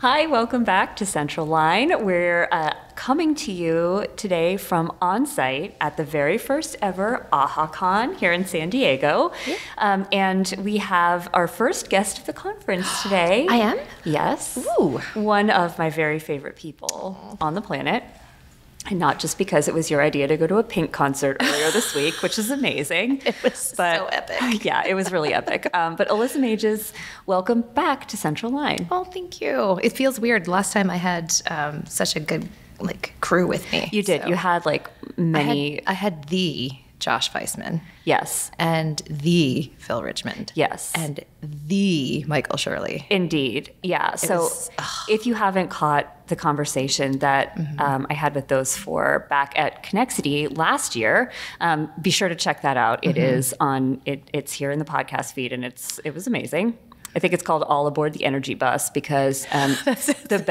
Hi, welcome back to Central Line. We're coming to you today from on-site at the very first ever AHACon here in San Diego. And we have our first guest of the conference today. I am? Yes. Ooh. One of my very favorite people on the planet. And not just because it was your idea to go to a Pink concert earlier this week, which is amazing. It was so epic. Yeah, it was really epic. But Alyssa Mages, welcome back to Central Line. Oh, thank you. It feels weird. Last time I had such a good crew with me. You did. So you had many. I had the Josh Vaisman. Yes. And the Phil Richmond. Yes. And the Michael Shirley. Indeed. Yeah. So if you haven't caught the conversation that I had with those four back at Connexity last year, be sure to check that out. It is on, it's here in the podcast feed, and it was amazing. I think it's called All Aboard the Energy Bus because that's the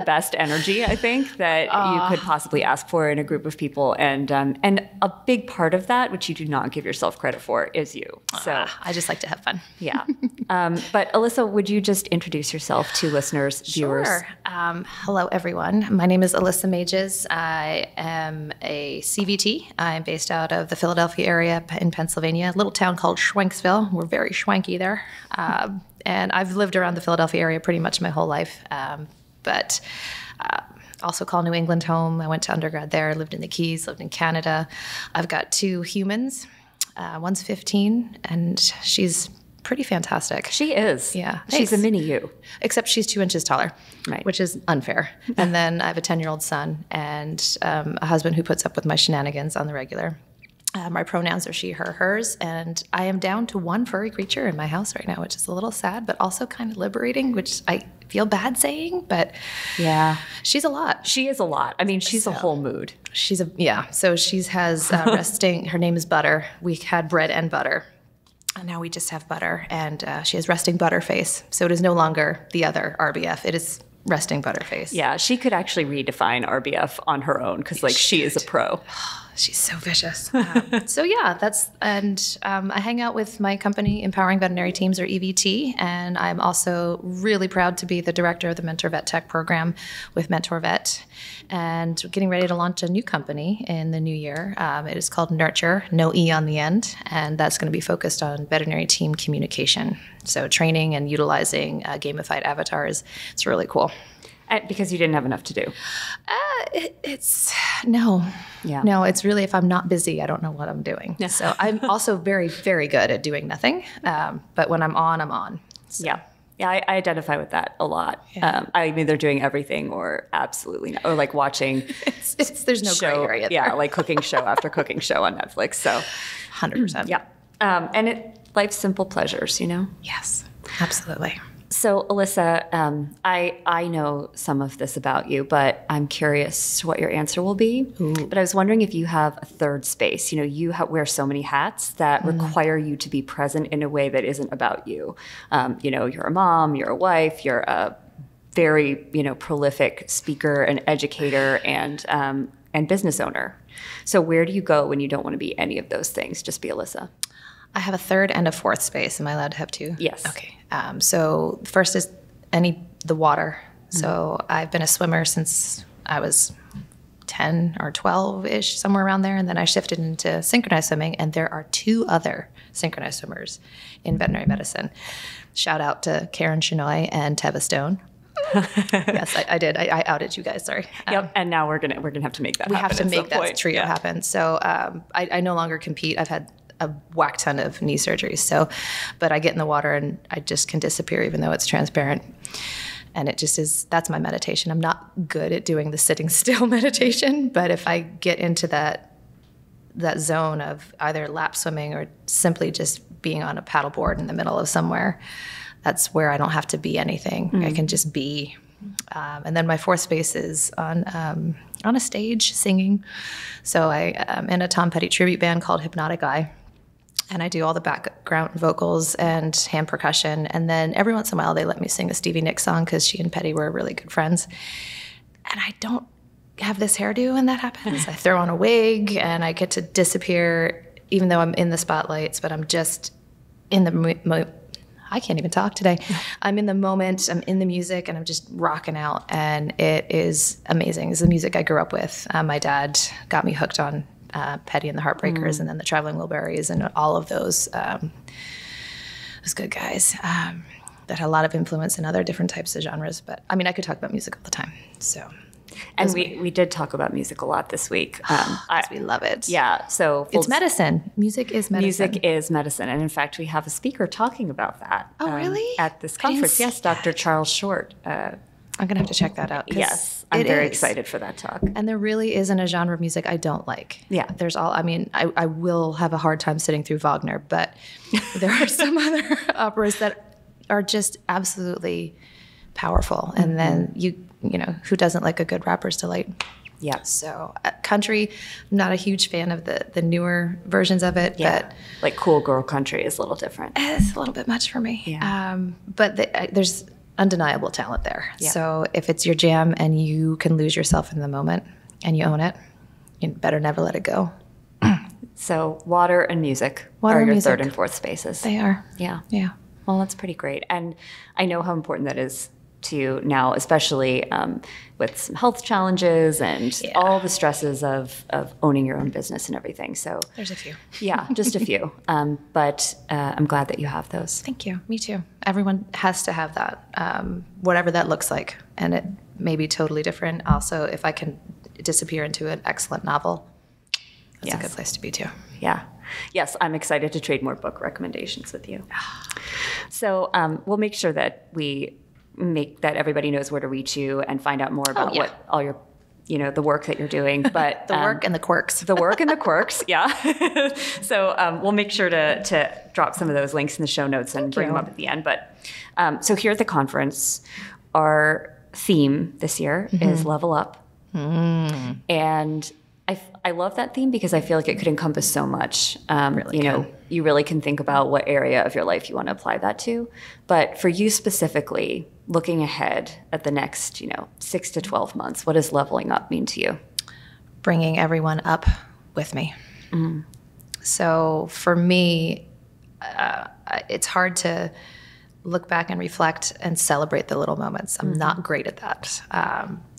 best energy, I think, that you could possibly ask for in a group of people. And a big part of that, which you do not give yourself credit for, is you. So I just like to have fun. Yeah. But Alyssa, would you just introduce yourself to listeners, viewers? Sure. Hello, everyone. My name is Alyssa Mages. I am a CVT. I'm based out of the Philadelphia area in Pennsylvania, a little town called Schwenksville. We're very schwanky there. And I've lived around the Philadelphia area pretty much my whole life, but also call New England home. I went to undergrad there, lived in the Keys, lived in Canada. I've got two humans. One's 15, and she's pretty fantastic. She is. Yeah. She's a mini you. Except she's 2 inches taller, right, which is unfair. And then I have a 10-year-old son and a husband who puts up with my shenanigans on the regular. My pronouns are she, her, hers, and I am down to one furry creature in my house right now, which is a little sad, but also kind of liberating, which I feel bad saying, but yeah, she's a lot. She is a lot. I mean, she's a whole mood. So she has resting, her name is Butter. We had bread and butter, and now we just have butter, and she has resting butter face, so it is no longer the other RBF. It is resting butter face. Yeah, she could actually redefine RBF on her own because she is a pro. She's so vicious. So yeah, I hang out with my company, Empowering Veterinary Teams, or EVT, and I'm also really proud to be the director of the Mentor Vet Tech program with Mentor Vet, and getting ready to launch a new company in the new year. It is called Nurture, no E on the end, and that's going to be focused on veterinary team communication. So training and utilizing gamified avatars. It's really cool. Because you didn't have enough to do. No, it's really, if I'm not busy, I don't know what I'm doing. So I'm also very, very good at doing nothing. But when I'm on, I'm on. So. Yeah. Yeah, I identify with that a lot. Yeah. I'm either doing everything or absolutely not, or watching. There's no gray area there. Yeah, cooking show after cooking show on Netflix. So 100%. Yeah. And life's simple pleasures, Yes, absolutely. So, Alyssa, I know some of this about you, but I'm curious what your answer will be. Ooh. But I was wondering if you have a third space. You wear so many hats that require you to be present in a way that isn't about you. You're a mom, you're a wife, you're a very, prolific speaker and educator and business owner. So where do you go when you don't want to be any of those things? Just be Alyssa. I have a third and a fourth space. Am I allowed to have two? Yes. Okay. So first is the water. So I've been a swimmer since I was 10 or 12-ish, somewhere around there. And then I shifted into synchronized swimming. And there are 2 other synchronized swimmers in veterinary medicine. Shout out to Karen Chenoy and Teva Stone. Yes, I did. I outed you guys. Sorry. Yep. And now we're gonna have to make that. We happen have to make that point. trio happen. So I no longer compete. I've had a whack ton of knee surgeries. But I get in the water and I just can disappear even though it's transparent. And it just is, that's my meditation. I'm not good at doing the sitting still meditation, but if I get into that zone of either lap swimming or simply just being on a paddleboard in the middle of somewhere, that's where I don't have to be anything. I can just be. And then my fourth space is on a stage singing. So I am in a Tom Petty tribute band called Hypnotic Eye. And I do all the background vocals and hand percussion. And then every once in a while, they let me sing a Stevie Nicks song because she and Petty were really good friends. And I don't have this hairdo when that happens. I throw on a wig and I get to disappear, even though I'm in the spotlights, but I'm just in the I can't even talk today. I'm in the moment, I'm in the music, and I'm just rocking out. And it is amazing. It's the music I grew up with. My dad got me hooked on Petty and the Heartbreakers, and then the Traveling Wilburys, and all of those good guys that had a lot of influence in other different types of genres. But I mean, I could talk about music all the time. So, and we did talk about music a lot this week. We love it. Yeah. So it's medicine. Music is medicine. Music is medicine. And in fact, we have a speaker talking about that. Oh, really? At this conference. Yes, Dr. Charles Short. I'm going to have to check that out. Yes, I'm very excited for that talk. And there really isn't a genre of music I don't like. Yeah. I will have a hard time sitting through Wagner, but there are some other operas that are just absolutely powerful. And then you know, who doesn't like a good rapper's delight? Yeah. So country, I'm not a huge fan of the newer versions of it. Yeah. But like cool girl country is a little different. It's a little bit much for me. Yeah. But there's undeniable talent there. Yeah. So if it's your jam and you can lose yourself in the moment and you own it, you better never let it go. So water and music Water are and your music. third and fourth spaces. They are. Yeah. Yeah. Well, that's pretty great. And I know how important that is to you now, especially with some health challenges and all the stresses of owning your own business and everything. So There's a few. Yeah, just a few. But I'm glad that you have those. Thank you. Me too. Everyone has to have that, whatever that looks like. And it may be totally different. Also, if I can disappear into an excellent novel, that's a good place to be too. Yeah. Yes, I'm excited to trade more book recommendations with you. So we'll make sure that everybody knows where to reach you and find out more about what all your, the work that you're doing. But the work and the quirks. The work and the quirks, yeah. So we'll make sure to drop some of those links in the show notes and bring them up at the end. But so here at the conference, our theme this year is Level Up. And I love that theme because I feel like it could encompass so much. You really can think about what area of your life you want to apply that to. But for you specifically, looking ahead at the next, 6 to 12 months, what does leveling up mean to you? Bringing everyone up with me. So for me, it's hard to look back and reflect and celebrate the little moments. I'm not great at that.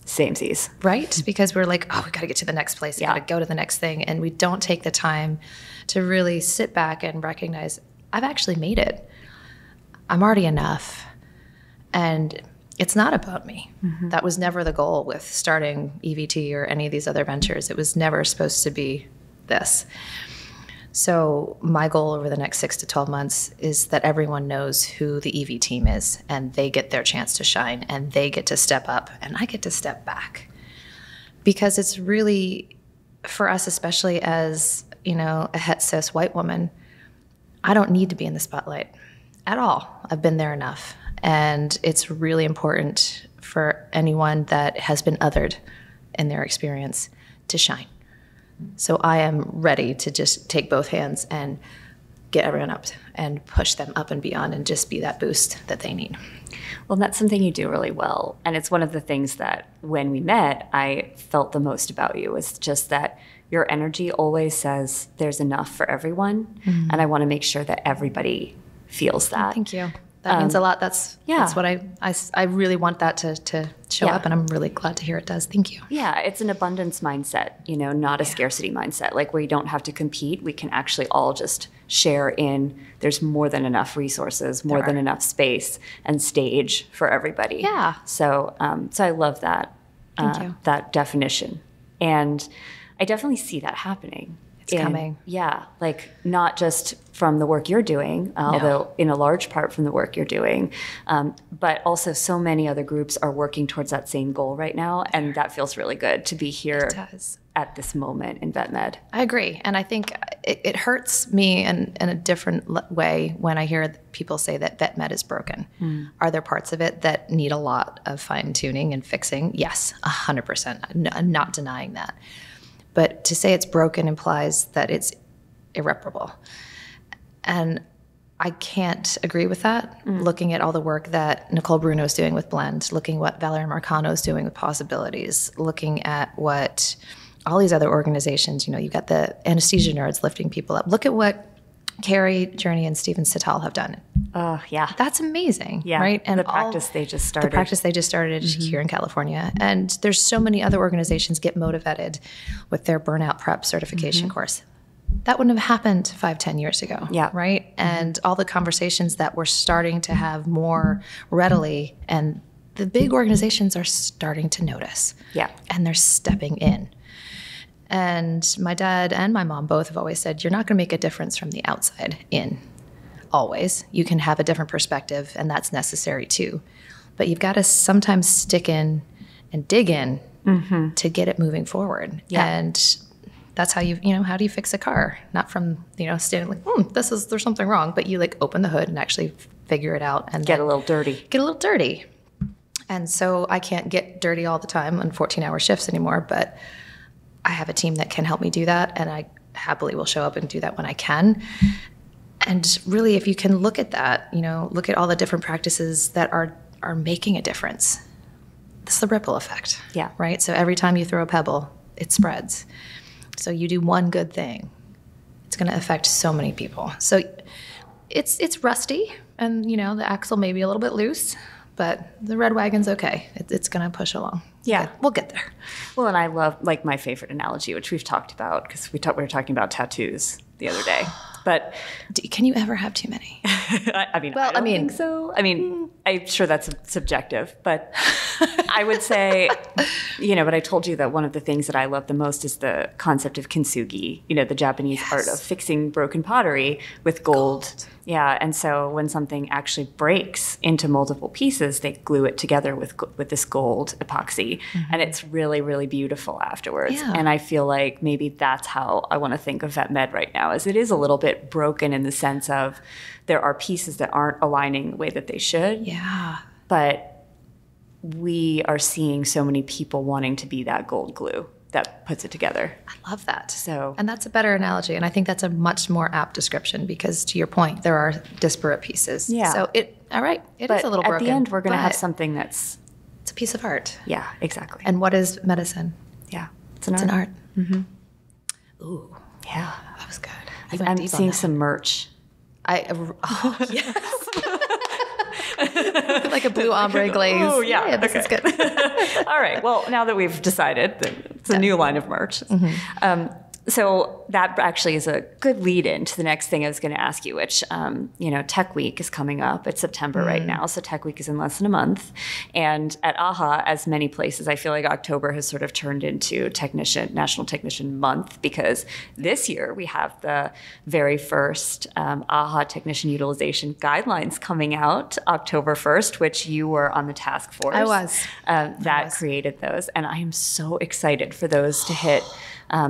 Samesies. Right? Because we're like, we got to get to the next place. We got to go to the next thing. And we don't take the time to really sit back and recognize, I've actually made it. I'm already enough. And it's not about me. That was never the goal with starting EVT or any of these other ventures. It was never supposed to be this. So my goal over the next 6 to 12 months is that everyone knows who the EV team is and they get their chance to shine and they get to step up and I get to step back. Because it's really, for us, especially as, a het cis white woman, I don't need to be in the spotlight at all. I've been there enough. And it's really important for anyone that has been othered in their experience to shine. So I am ready to just take both hands and get everyone up and push them up and beyond and just be that boost that they need. Well, that's something you do really well. And it's one of the things that when we met, I felt the most about you was just that your energy always says there's enough for everyone. And I want to make sure that everybody feels that. Thank you. That means a lot. That's what I really want that to show up, and I'm really glad to hear it does. Thank you. Yeah, it's an abundance mindset, not a scarcity mindset, like where you don't have to compete. We can actually all just share in there's more than enough resources, more than enough space and stage for everybody. Yeah. So I love that. Thank you. That definition. And I definitely see that happening. It's coming. Yeah, like not just from the work you're doing, although in a large part from the work you're doing, but also so many other groups are working towards that same goal right now, and that feels really good to be here at this moment in vet med. I agree, and I think it hurts me in a different way when I hear people say that vet med is broken. Are there parts of it that need a lot of fine tuning and fixing? Yes, 100%. I'm not denying that. But to say it's broken implies that it's irreparable. And I can't agree with that. Looking at all the work that Nicole Bruno's doing with Blend, looking what Valerie Marcano's doing with Possibilities, looking at what all these other organizations, you've got the anesthesia nerds lifting people up. Look at what Carrie, Journey, and Steven Sital have done. Oh, yeah. That's amazing, Yeah. right? And the practice they just started. The practice they just started here in California. And there's so many other organizations get motivated with their burnout prep certification course. That wouldn't have happened 5-10 years ago, right? And all the conversations that we're starting to have more readily, and the big organizations are starting to notice. Yeah. And they're stepping in. And my dad and my mom both have always said, you're not going to make a difference from the outside in. Always. You can have a different perspective, and that's necessary too. But you've got to sometimes stick in and dig in to get it moving forward. Yeah. And that's how how do you fix a car? Not from, standing like, there's something wrong, but you like open the hood and actually figure it out and get a little dirty. Get a little dirty. And so I can't get dirty all the time on 14-hour shifts anymore, but I have a team that can help me do that, and I happily will show up and do that when I can. And really, if you can look at that, look at all the different practices that are making a difference. This is the ripple effect. Yeah. Right? So every time you throw a pebble, it spreads. So you do one good thing, it's going to affect so many people. So it's rusty, and the axle may be a little bit loose, but the red wagon's okay. It's going to push along. Yeah. We'll get there. Well, and I love, like, my favorite analogy, which we've talked about, because we were talking about tattoos the other day. But can you ever have too many? I don't think so. I'm sure that's subjective, but I would say, but I told you that one of the things that I love the most is the concept of kintsugi, the Japanese art of fixing broken pottery with gold. Yeah, and so when something actually breaks into multiple pieces, they glue it together with this gold epoxy, and it's really, really beautiful afterwards. Yeah. And I feel like maybe that's how I want to think of vet med right now, is it is a little bit broken in the sense of there are pieces that aren't aligning the way that they should. Yeah. But we are seeing so many people wanting to be that gold glue that puts it together. I love that. And that's a better analogy. And I think that's a much more apt description, because to your point, there are disparate pieces. Yeah. So it is a little broken. At the end, we're going to have something it's a piece of art. Yeah, exactly. And what is medicine? Yeah. It's an art. Mm-hmm. Ooh. Yeah. That was good. I'm seeing some merch. Yes. Like a blue ombre glaze. Oh, yeah. This is good. All right. Well, now that we've decided that it's a new line of merch. So that actually is a good lead in to the next thing I was going to ask you, which, Tech Week is coming up. It's September right now, so Tech Week is in less than a month. And at AHA, as many places, I feel like October has sort of turned into National Technician Month, because this year we have the very first AHA Technician Utilization Guidelines coming out October 1st, which you were on the task force. I was. That created those. And I am so excited for those to hit.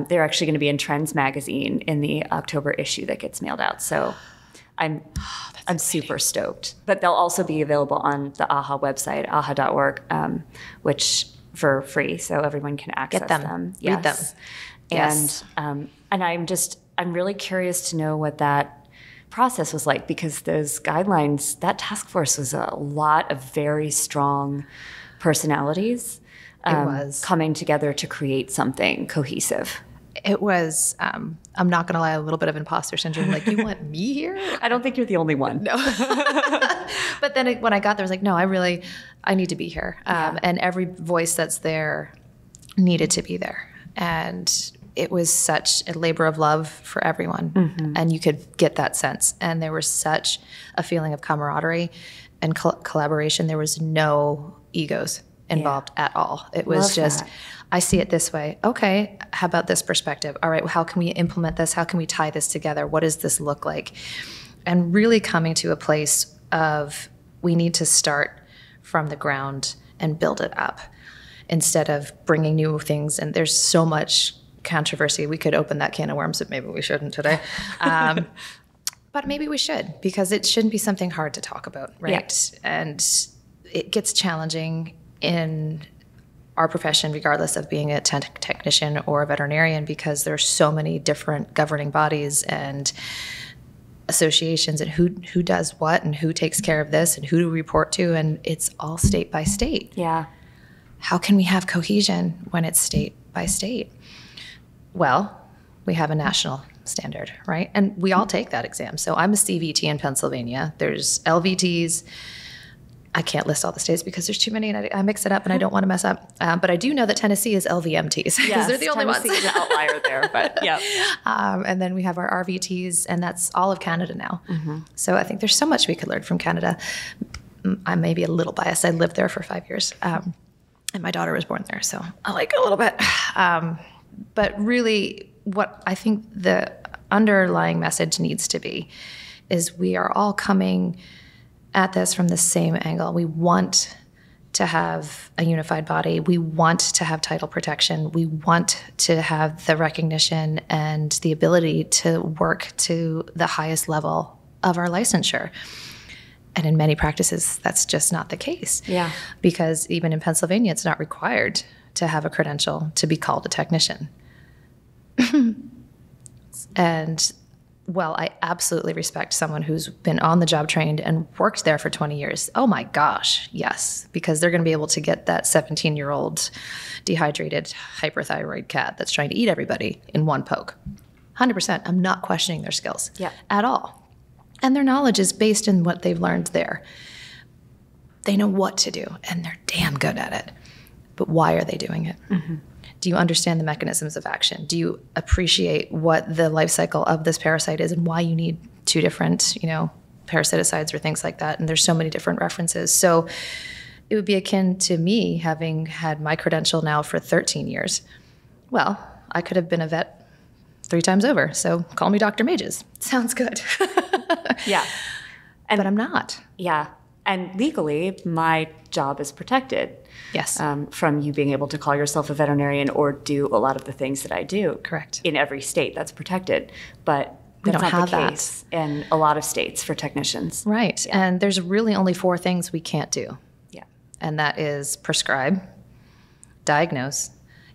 They're actually going to be in Trends magazine in the October issue that gets mailed out. So I'm super stoked. But they'll also be available on the AHA website, aha.org, which for free, so everyone can access them. Yes. Read them. Yes. And I'm really curious to know what that process was like, because those guidelines, that task force was a lot of very strong personalities. Coming together to create something cohesive. It was, I'm not going to lie, a little bit of imposter syndrome. Like, you want me here? I don't think you're the only one. No. But then when I got there, I was like, no, I need to be here. And every voice that's there needed to be there. And it was such a labor of love for everyone. And you could get that sense. And there was such a feeling of camaraderie and collaboration. There was no egos involved at all. It was just, I see it this way. Okay, how about this perspective? All right, how can we implement this? How can we tie this together? What does this look like? And really coming to a place of, we need to start from the ground and build it up instead of bringing new things. And there's so much controversy. We could open that can of worms, but maybe we shouldn't today. But maybe we should, because it shouldn't be something hard to talk about, right? Yeah. And it gets challenging in our profession, regardless of being a technician or a veterinarian, because there's so many different governing bodies and associations, and who does what and who takes care of this and who to report to, and it's all state by state. Yeah. How can we have cohesion when it's state by state? Well, we have a national standard, right? And we all take that exam. So I'm a CVT in Pennsylvania. There's LVTs. I can't list all the states because there's too many and I mix it up and I don't want to mess up. But I do know that Tennessee is LVMTs because they're the only ones. Tennessee is an outlier there, but yeah. And then we have our RVTs, and that's all of Canada now. So I think there's so much we could learn from Canada. I may be a little biased. I lived there for 5 years, and my daughter was born there, so I like it a little bit. But really, what I think the underlying message needs to be is we are all coming at this from the same angle. We want to have a unified body. We want to have title protection. We want to have the recognition and the ability to work to the highest level of our licensure. And in many practices, that's just not the case. Yeah. Because even in Pennsylvania, it's not required to have a credential to be called a technician. And well, I absolutely respect someone who's been on the job trained and worked there for 20 years. Oh my gosh, yes, because they're going to be able to get that 17-year-old dehydrated hyperthyroid cat that's trying to eat everybody in one poke. 100%. I'm not questioning their skills at all. And their knowledge is based in what they've learned there. They know what to do, and they're damn good at it. But why are they doing it? Do you understand the mechanisms of action? Do you appreciate what the life cycle of this parasite is and why you need 2 different, parasiticides or things like that? And there's so many different references. So it would be akin to me having had my credential now for 13 years. Well, I could have been a vet 3 times over. So call me Dr. Mages. Sounds good. Yeah. But I'm not. Yeah. And legally, my job is protected. Yes. From you being able to call yourself a veterinarian or do a lot of the things that I do. Correct. In every state, that's protected. But we that's don't not have the that case in a lot of states for technicians. Right. Yeah. And there's really only 4 things we can't do. Yeah. And that is prescribe, diagnose,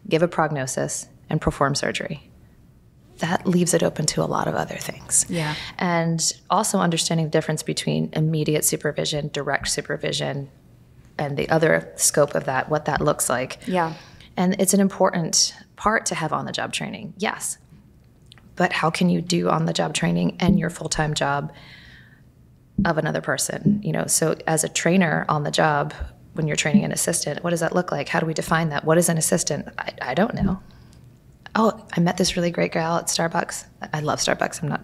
give a prognosis, and perform surgery. That leaves it open to a lot of other things. Yeah. And also understanding the difference between immediate supervision, direct supervision, and the other scope of that, what that looks like. Yeah. And it's an important part to have on-the-job training, yes. But how can you do on-the-job training and your full-time job of another person? So as a trainer on the job, when you're training an assistant, what does that look like? How do we define that? What is an assistant? I don't know. Oh, I met this really great gal at Starbucks. I love Starbucks. I'm not.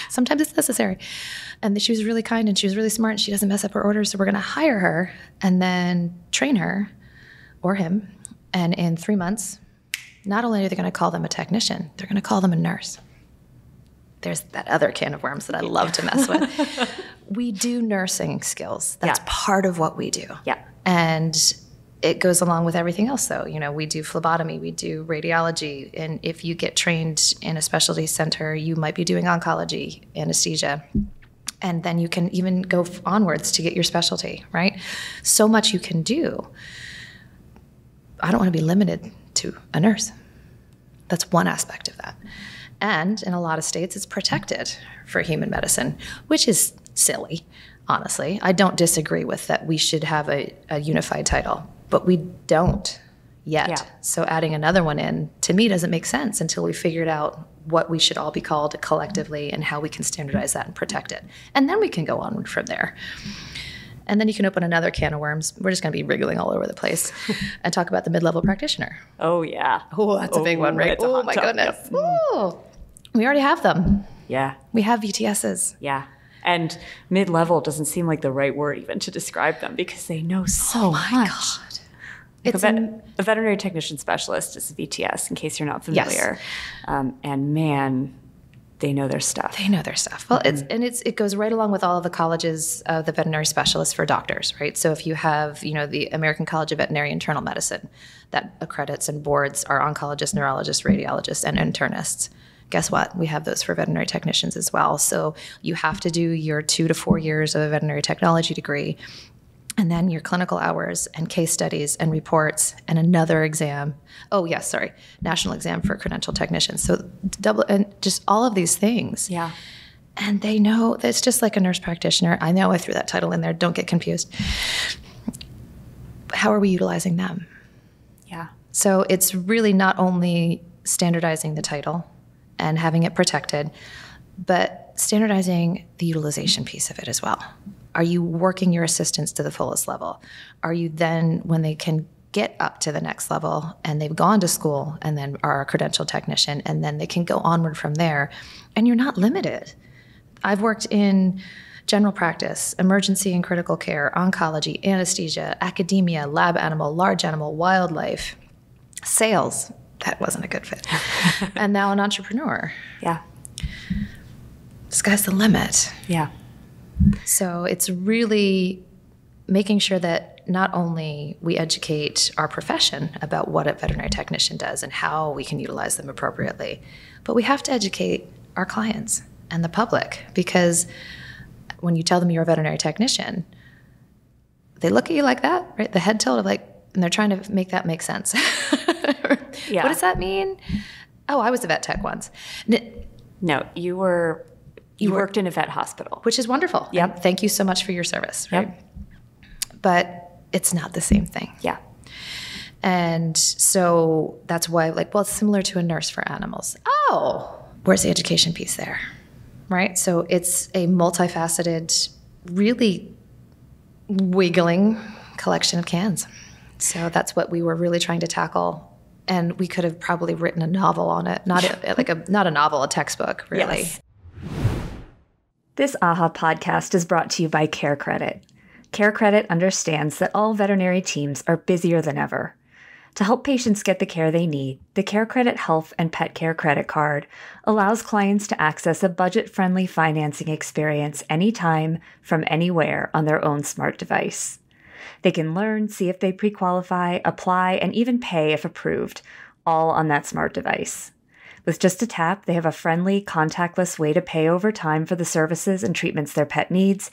Sometimes it's necessary. And she was really kind and she was really smart and she doesn't mess up her orders. So we're going to hire her and then train her or him. And in 3 months, not only are they going to call them a technician, they're going to call them a nurse. There's that other can of worms that I love to mess with. We do nursing skills. That's part of what we do. Yeah. And it goes along with everything else, though. We do phlebotomy, we do radiology, and if you get trained in a specialty center, you might be doing oncology, anesthesia, and then you can even go onwards to get your specialty, right? So much you can do. I don't want to be limited to a nurse. That's one aspect of that. And in a lot of states, it's protected for human medicine, which is silly, honestly. I don't disagree with that we should have a unified title. But we don't yet. Yeah. So adding another one in, to me, doesn't make sense until we figured out what we should all be called collectively and how we can standardize that and protect it. And then we can go on from there. And then you can open another can of worms. We're just going to be wriggling all over the place and talk about the mid-level practitioner. Oh, yeah. Oh, that's a big one, right? Oh, my goodness. Yep. Ooh. We already have them. Yeah. We have VTSs. Yeah. And mid-level doesn't seem like the right word even to describe them because they know so much. God. Like a veterinary technician specialist is a VTS, in case you're not familiar. Yes. And man, they know their stuff. They know their stuff. Well, it goes right along with all of the colleges of the veterinary specialists for doctors, right? So if you have, the American College of Veterinary Internal Medicine that accredits and boards our oncologists, neurologists, radiologists, and internists. Guess what? We have those for veterinary technicians as well. So you have to do your 2 to 4 years of a veterinary technology degree, and then your clinical hours and case studies and reports and another exam. Oh, yes, sorry. National exam for credential technicians. So double, and just all of these things. Yeah. And they know it's just like a nurse practitioner. I know I threw that title in there. Don't get confused. How are we utilizing them? Yeah. So it's really not only standardizing the title and having it protected, but standardizing the utilization piece of it as well. Are you working your assistants to the fullest level? Are you then, when they can get up to the next level and they've gone to school and then are a credentialed technician, and then they can go onward from there, and you're not limited. I've worked in general practice, emergency and critical care, oncology, anesthesia, academia, lab animal, large animal, wildlife, sales. That wasn't a good fit. And now an entrepreneur. Yeah. Sky's the limit. Yeah. So it's really making sure that not only we educate our profession about what a veterinary technician does and how we can utilize them appropriately, but we have to educate our clients and the public, because when you tell them you're a veterinary technician, they look at you like that, right? The head tilt of like, and they're trying to make that make sense. Yeah. What does that mean? Oh, I was a vet tech once. No, you worked in a vet hospital. Which is wonderful. Yep. And thank you so much for your service, right? Yep. But it's not the same thing. Yeah. And so that's why, like, well, it's similar to a nurse for animals. Oh, where's the education piece there? Right? So it's a multifaceted, really wiggling collection of cans. So that's what we were really trying to tackle. And we could have probably written a novel on it. Not a novel, a textbook, really. Yes. This AHA podcast is brought to you by Care Credit. Care Credit understands that all veterinary teams are busier than ever. To help patients get the care they need, the Care Credit Health and Pet Care Credit Card allows clients to access a budget-friendly financing experience anytime, from anywhere on their own smart device. They can learn, see if they pre-qualify, apply, and even pay if approved, all on that smart device. With just a tap, they have a friendly, contactless way to pay over time for the services and treatments their pet needs,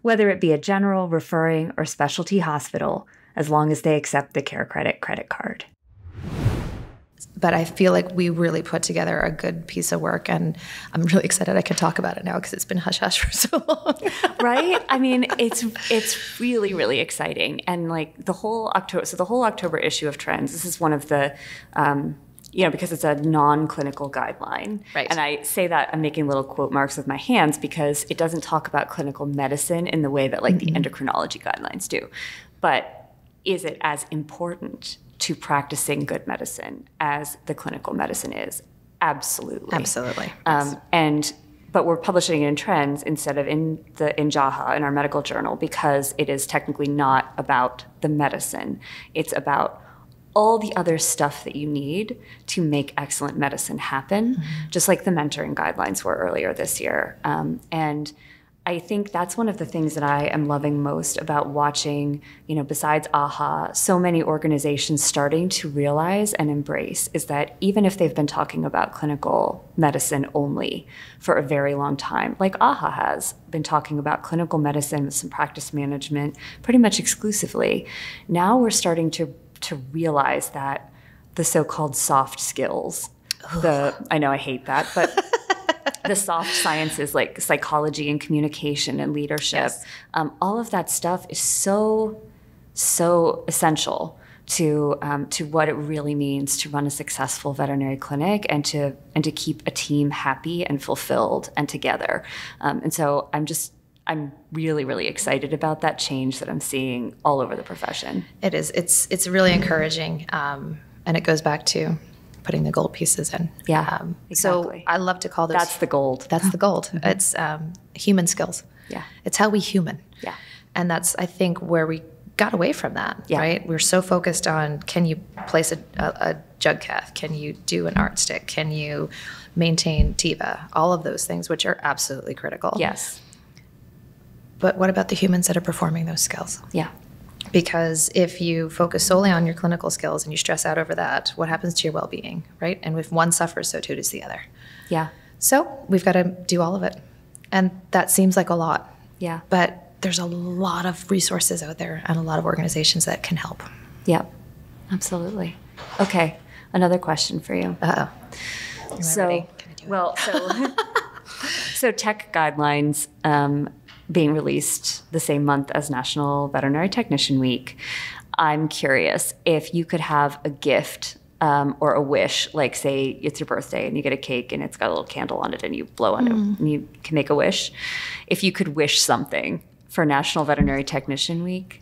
whether it be a general, referring, or specialty hospital, as long as they accept the Care Credit credit card. But I feel like we really put together a good piece of work, and I'm really excited I can talk about it now because it's been hush-hush for so long. Right? I mean, it's really, really exciting. And like the whole October issue of Trends, this is one of the, because it's a non-clinical guideline. Right. And I say that, I'm making little quote marks with my hands because it doesn't talk about clinical medicine in the way that like the endocrinology guidelines do. But is it as important to practicing good medicine as the clinical medicine is? Absolutely. Absolutely. Yes. But we're publishing it in Trends instead of in JAHA, in our medical journal, because it is technically not about the medicine. It's about all the other stuff that you need to make excellent medicine happen, just like the mentoring guidelines were earlier this year. And I think that's one of the things that I am loving most about watching, besides AHA, so many organizations starting to realize and embrace is that even if they've been talking about clinical medicine only for a very long time, like AHA has been talking about clinical medicine with some practice management pretty much exclusively, now we're starting to realize that the so-called soft skills, I know I hate that, but the soft sciences like psychology and communication and leadership, yes. All of that stuff is so essential to what it really means to run a successful veterinary clinic and to keep a team happy and fulfilled and together. And so I'm really, really excited about that change that I'm seeing all over the profession. It is. It's really encouraging, and it goes back to putting the gold pieces in. Yeah, exactly. So I love to call those. That's the gold. That's the gold. It's human skills. Yeah. It's how we human. Yeah. And that's, I think, where we got away from that, right? We're so focused on, can you place a jug cath? Can you do an art stick? Can you maintain TIVA? All of those things, which are absolutely critical. Yes. But what about the humans that are performing those skills? Yeah. Because if you focus solely on your clinical skills and you stress out over that, what happens to your well-being, right? And if one suffers, so too does the other. Yeah. So we've got to do all of it. And that seems like a lot. Yeah. But there's a lot of resources out there and a lot of organizations that can help. Yep. Absolutely. Okay. Another question for you. Uh-oh. So tech guidelines being released the same month as National Veterinary Technician Week. I'm curious if you could have a gift or a wish, like say it's your birthday and you get a cake and it's got a little candle on it and you blow on it and you can make a wish. If you could wish something for National Veterinary Technician Week,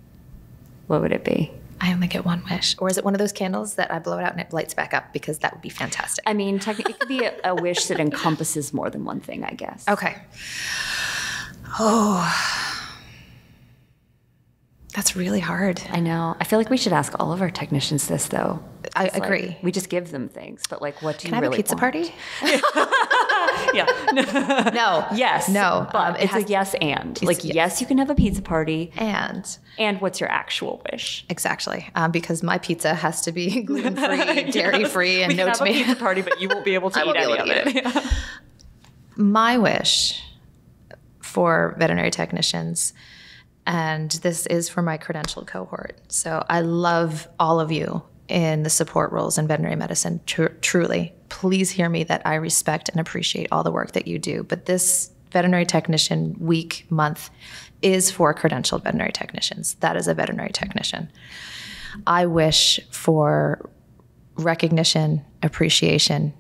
what would it be? I only get one wish. Or is it one of those candles that I blow it out and it lights back up? Because that would be fantastic. I mean, it could be a wish that encompasses more than one thing, I guess. Okay. Oh, that's really hard. I know. I feel like we should ask all of our technicians this, though. I agree. Like, we just give them things, but like, what do you Can I really have a pizza want? party? Yeah. No. Yes. No. But it's a yes and. Like, yes, you can have a pizza party. And what's your actual wish? Exactly. Because my pizza has to be gluten-free, dairy-free, and we no can tomato. have a pizza party, but you won't be able to eat any of it. My wish for veterinary technicians, and this is for my credentialed cohort. So I love all of you in the support roles in veterinary medicine, truly. Please hear me that I respect and appreciate all the work that you do. But this Veterinary Technician Week, month, is for credentialed veterinary technicians. That is a veterinary technician. I wish for recognition, appreciation,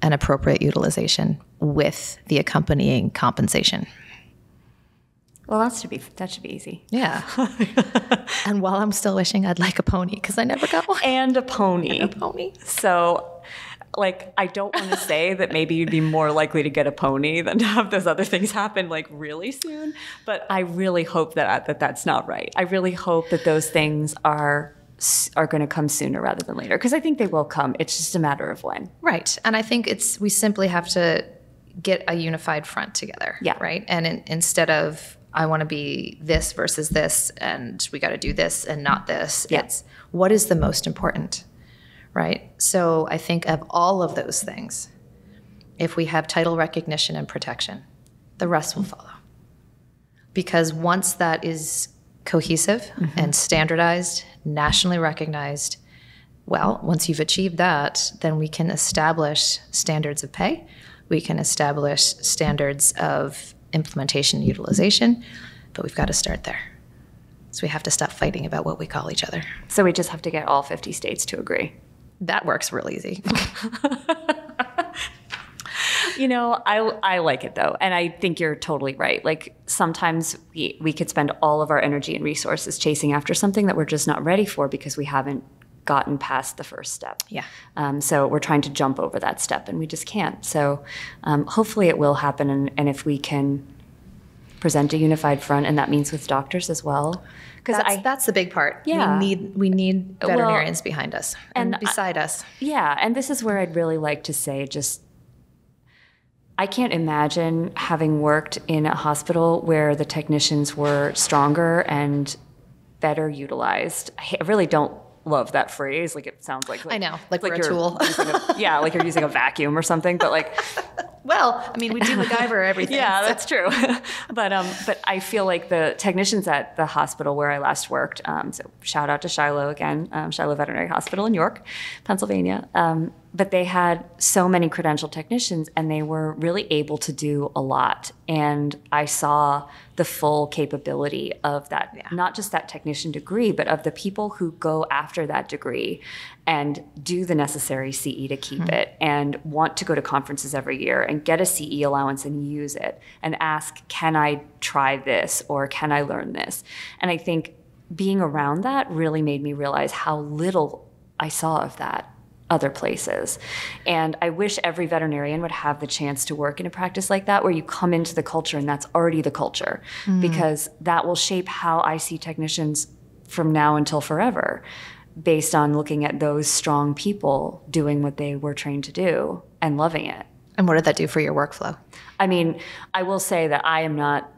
and appropriate utilization with the accompanying compensation. Well, that should be easy. Yeah. And while I'm still wishing, I'd like a pony because I never got one. And a pony. And a pony. So, like, I don't want to say that maybe you'd be more likely to get a pony than to have those other things happen like really soon. But I really hope that that's not right. I really hope that those things are going to come sooner rather than later, because I think they will come. It's just a matter of when. Right. And I think we simply have to get a unified front together. Yeah. Right. And instead of, I want to be this versus this, and we got to do this and not this. Yeah. It's what is the most important, right? So I think of all of those things, if we have title recognition and protection, the rest will follow. Because once that is cohesive and standardized, nationally recognized, well, once you've achieved that, then we can establish standards of pay. We can establish standards of implementation and utilization, but we've got to start there. So we have to stop fighting about what we call each other. So we just have to get all 50 states to agree. That works real easy. You know, I like it though. And I think you're totally right. Like sometimes we could spend all of our energy and resources chasing after something that we're just not ready for because we haven't gotten past the first step. Yeah. So we're trying to jump over that step and we just can't. So hopefully it will happen. And if we can present a unified front, and that means with doctors as well. That's the big part. Yeah. We need veterinarians behind us and beside us. Yeah. And this is where I'd really like to say I can't imagine having worked in a hospital where the technicians were stronger and better utilized. I really don't love that phrase. Like it sounds like I know, like we're a you're tool. Like you're using a vacuum or something. But like, well, I mean, we do MacGyver everything. Yeah, so. That's true. But I feel like the technicians at the hospital where I last worked. So shout out to Shiloh again, Shiloh Veterinary Hospital in York, Pennsylvania. But they had so many credentialed technicians and they were really able to do a lot. And I saw the full capability of that, not just that technician degree, but of the people who go after that degree and do the necessary CE to keep it and want to go to conferences every year and get a CE allowance and use it and ask, can I try this or can I learn this? And I think being around that really made me realize how little I saw of that other places. And I wish every veterinarian would have the chance to work in a practice like that where you come into the culture and that's already the culture, because that will shape how I see technicians from now until forever, based on looking at those strong people doing what they were trained to do and loving it. And what did that do for your workflow? I mean, I will say that I am not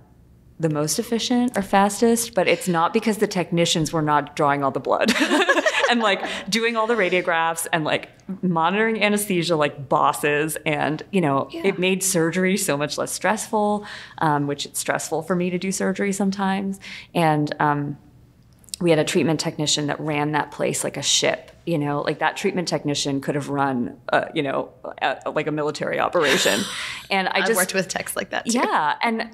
the most efficient or fastest, but it's not because the technicians were not drawing all the blood and like doing all the radiographs and like monitoring anesthesia like bosses. And, it made surgery so much less stressful, which it's stressful for me to do surgery sometimes. And we had a treatment technician that ran that place like a ship. Like that treatment technician could have run, like a military operation. And I've worked with techs like that too. Yeah. And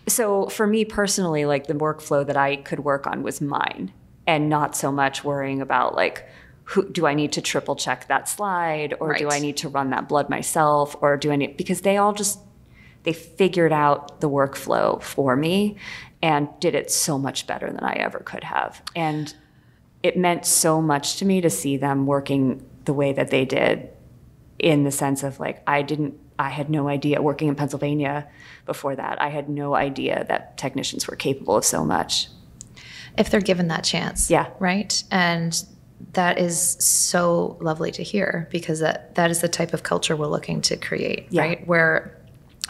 so for me personally, like the workflow that I could work on was mine and not so much worrying about like do I need to triple check that slide, or do Right. I need to run that blood myself, or do I need, because they figured out the workflow for me and did it so much better than I ever could have. And it meant so much to me to see them working the way that they did, in the sense of like, I had no idea, working in Pennsylvania before that, I had no idea that technicians were capable of so much. If they're given that chance. Yeah. Right? And that is so lovely to hear, because that is the type of culture we're looking to create, Yeah. right? Where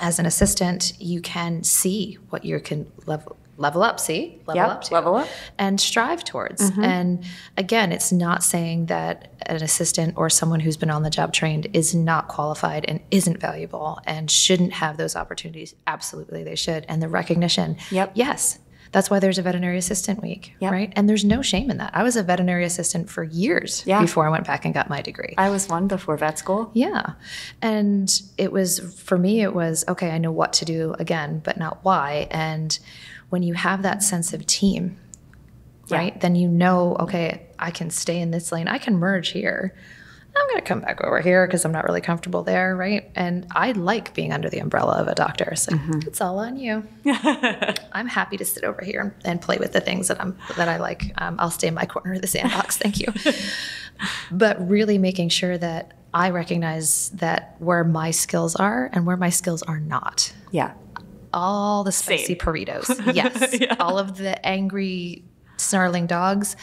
as an assistant, you can see what you can level up to. Level up. And strive towards. And again, it's not saying that an assistant or someone who's been on the job trained is not qualified and isn't valuable and shouldn't have those opportunities. Absolutely, they should. And the recognition, Yep. yes. That's why there's a veterinary assistant week, Yep. right? And there's no shame in that. I was a veterinary assistant for years before I went back and got my degree. I was one before vet school. Yeah. And it was, for me, it was, okay, I know what to do again, but not why. And when you have that sense of team, right, then you know, okay, I can stay in this lane. I can merge here. I'm going to come back over here because I'm not really comfortable there, right? And I like being under the umbrella of a doctor. It's like, it's all on you. I'm happy to sit over here and play with the things that I like. I'll stay in my corner of the sandbox. Thank you. But really making sure that I recognize that where my skills are and where my skills are not. Yeah. All the spicy burritos. Yes. Yeah. All of the angry, snarling dogs.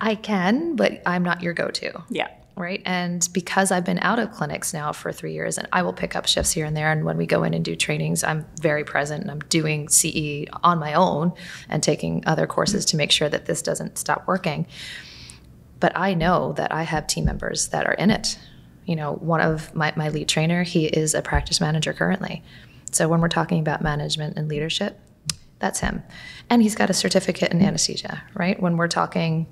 I can, but I'm not your go-to. Yeah. Right. And because I've been out of clinics now for 3 years, and I will pick up shifts here and there. And when we go in and do trainings, I'm very present, and I'm doing CE on my own and taking other courses to make sure that this doesn't stop working. But I know that I have team members that are in it. You know, one of my lead trainer, he is a practice manager currently. So when we're talking about management and leadership, that's him. And he's got a certificate in anesthesia, right? When we're talking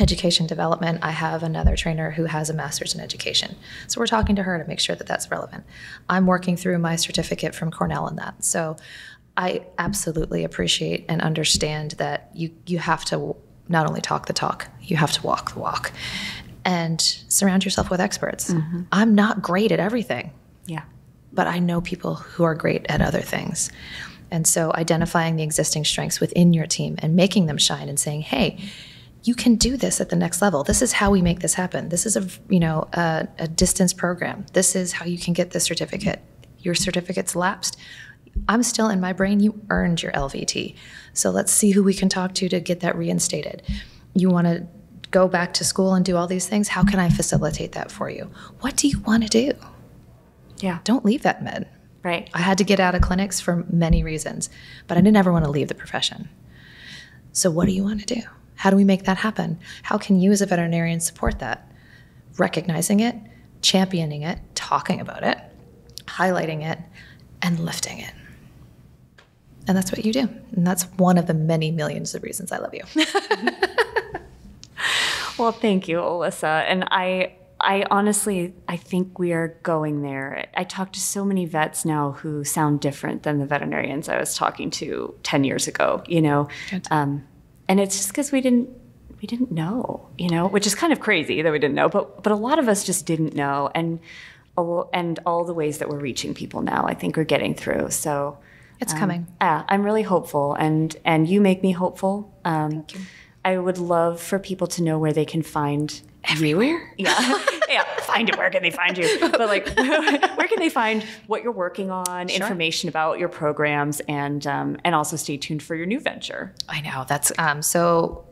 education development, I have another trainer who has a master's in education. So we're talking to her to make sure that that's relevant. I'm working through my certificate from Cornell in that. So I absolutely appreciate and understand that you have to not only talk the talk, you have to walk the walk and surround yourself with experts. I'm not great at everything. Yeah. But I know people who are great at other things. And so identifying the existing strengths within your team and making them shine and saying, hey, you can do this at the next level. This is how we make this happen. This is a distance program. This is how you can get this certificate. Your certificate's lapsed. I'm still in my brain. You earned your LVT. So let's see who we can talk to get that reinstated. You want to go back to school and do all these things? How can I facilitate that for you? What do you want to do? Yeah. Don't leave vet med. Right. I had to get out of clinics for many reasons, but I didn't ever want to leave the profession. So what do you want to do? How do we make that happen? How can you as a veterinarian support that? Recognizing it, championing it, talking about it, highlighting it, and lifting it. And that's what you do. And that's one of the many millions of reasons I love you. Well, thank you, Alyssa. And I honestly, I think we are going there. I talk to so many vets now who sound different than the veterinarians I was talking to 10 years ago, you know. And it's just because we didn't know, you know, which is kind of crazy that we didn't know, but a lot of us just didn't know. And all the ways that we're reaching people now, I think we're getting through. So it's coming. I'm really hopeful, and you make me hopeful. Thank you. I would love for people to know where they can find everywhere. Yeah. Yeah. Find it. Where can they find you? But like, where can they find what you're working on, information about your programs, and also stay tuned for your new venture? I know that's, so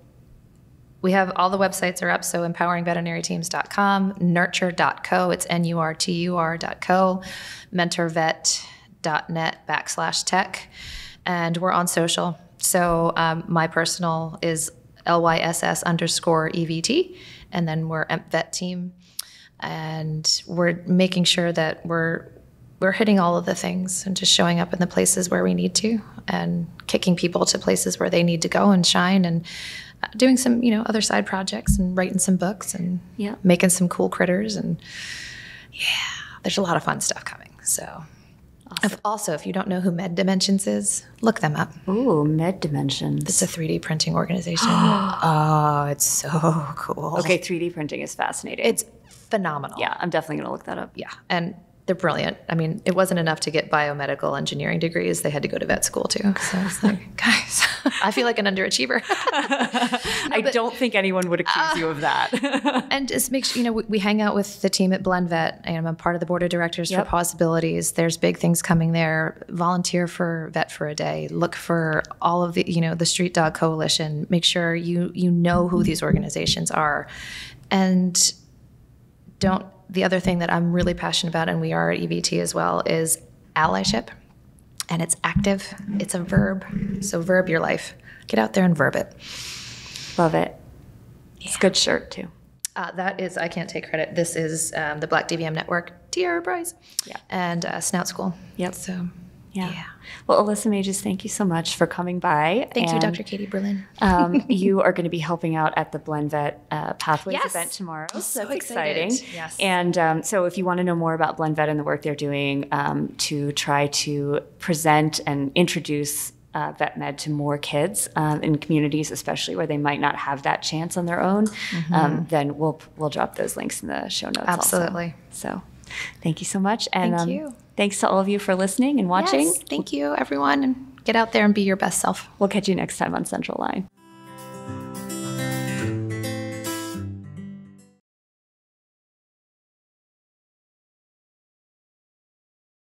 we have all the websites are up. So empoweringveterinaryteams.com, nurture.co, it's NURTUR.co, mentorvet.net/tech. And we're on social. So my personal is LYSS_EVT. And then we're vet team, and we're making sure that we're hitting all of the things and just showing up in the places where we need to, and kicking people to places where they need to go and shine, and doing some, other side projects, and writing some books, and making some cool critters, and there's a lot of fun stuff coming. So Awesome. Also, if you don't know who Med Dimensions is, look them up. Ooh, Med Dimensions. It's a 3D printing organization. Oh, it's so cool. Okay, 3D printing is fascinating. It's phenomenal. Yeah, I'm definitely going to look that up. Yeah, and they're brilliant. I mean, it wasn't enough to get biomedical engineering degrees. They had to go to vet school too. So it's like, guys, I feel like an underachiever. I don't think anyone would accuse you of that. And just make sure, we hang out with the team at Blend Vet, and I'm part of the board of directors for Possibilities. There's big things coming there. Volunteer for Vet for a Day. Look for all of the, the Street Dog Coalition. Make sure you know who these organizations are. And the other thing that I'm really passionate about, and we are at EVT as well, is allyship. And it's active. It's a verb. So verb your life. Get out there and verb it. Love it. It's a good shirt, too. That is, I can't take credit. This is the Black DVM Network, Tiara Prize, and Snout School. Yep. So, yeah. Well, Alyssa Mages, thank you so much for coming by. Thank you, Dr. Katie Berlin. You are going to be helping out at the Blend Vet Pathways event tomorrow. So that's exciting. Yes. And so if you want to know more about Blend Vet and the work they're doing to try to present and introduce vet med to more kids in communities, especially where they might not have that chance on their own, then we'll drop those links in the show notes. Absolutely. Also. So thank you so much. And thank you. Thanks to all of you for listening and watching. Yes, thank you, everyone. And get out there and be your best self. We'll catch you next time on Central Line.